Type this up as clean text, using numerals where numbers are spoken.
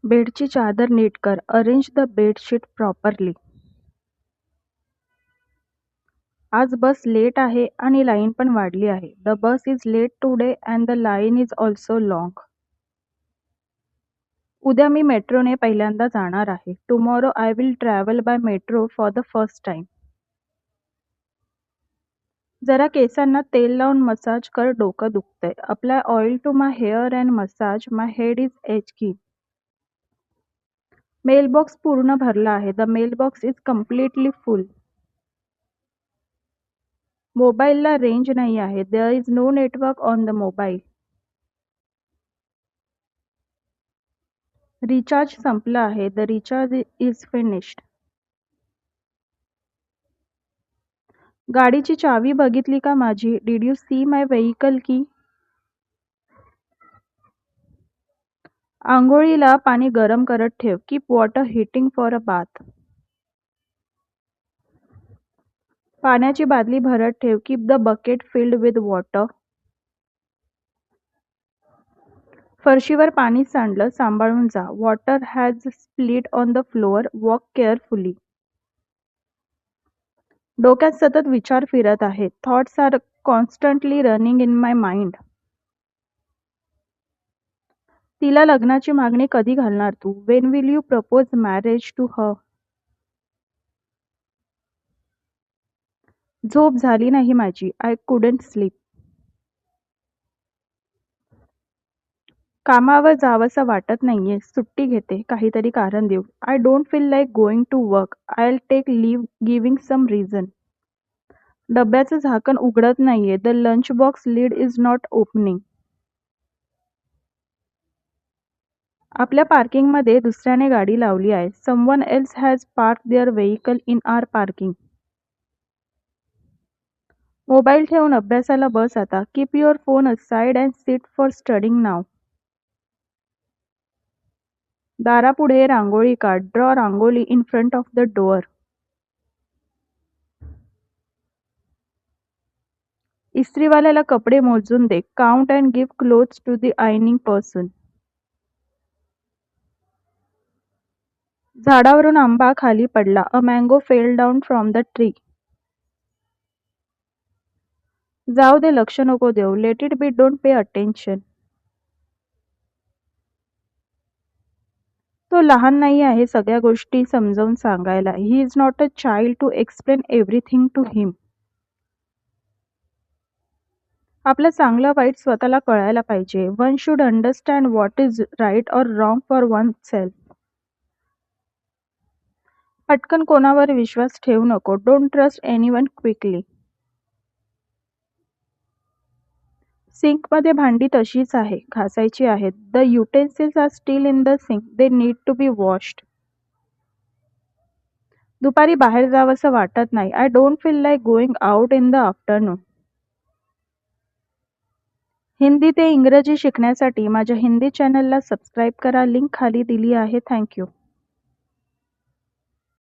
बेडची चादर नीट कर. Arrange the bedsheet properly. आज बस लेट आहे आणि लाईन पण वाढली आहे. The bus is late today and the line is also long. उद्या मी मेट्रोने पहिल्यांदा जाणार आहे. Tomorrow I will travel by metro for the first time. जरा केसांना तेल लावून मसाज कर, डोकं दुखतंय. Apply oil to my hair and massage my head is achy. Mailbox पूर्ण भरला आहे. The mailbox is completely full. मोबाईलला रेंज नाही आहे. There is no network on the mobile. Recharge संपला आहे. The recharge is finished. गाडीची चावी बघितली का माझी? Did you see my vehicle key? आंघोळीला पाणी गरम करत ठेव. Keep water heating for a bath. पाण्याची बादली भरत ठेव. Keep the bucket filled with water. फरशीवर पाणी सांडलं, सांभाळून जा. Water has split on the floor. Walk carefully. डोक्यात सतत विचार फिरत आहेत. Thoughts are constantly running in my mind. तिला लग्नाची मागणी कधी घालणार तू? When will you propose marriage to her? झोप झाली नाही माझी. I couldn't sleep. कामावर जावंसं वाटत नाहीये. सुट्टी घेते. काहीतरी कारण देऊ. I don't feel like going to work. I'll take leave giving some reason. डब्याचं झाकण उघडत नाहीये. The lunch box lid is not opening. आपल्या पार्किंगमध्ये दुसऱ्याने गाडी लावली आहे. Someone else has park there vehicle in our parking. Mobile ठेवून अभ्यासाला बस आता. Keep your phone aside and sit for studying now. दारापुढे रांगोळी काढ. Draw rangoli in front of the door. इस्त्रीवाल्याला कपडे मोजून दे. Count and give clothes to the ironing person. झाडावरून आंबा खाली पडला. A mango fell down from the tree. जाऊ दे, लक्ष नको देऊ. Let it be, don't pay attention. तो लहान नाही आहे सगळ्या गोष्टी समजावून सांगायला. He is not a child to explain everything to him. आपलं चांगलं वाईट स्वतःला कळायला पाहिजे. One should understand what is right or wrong for oneself. पटकन कोणावर विश्वास ठेवू नको. Don't trust anyone quickly. सिंकमध्ये भांडी तशीच आहे, घासायची आहेत. The utensils are still in the sink. They need to be washed. दुपारी बाहेर जावंसं वाटत नाही. I don't feel like going out in the afternoon. Hindi ते इंग्रजी शिकण्यासाठी माझ्या हिंदी चॅनलला सबस्क्राईब करा. लिंक खाली दिली आहे. थँक्यू.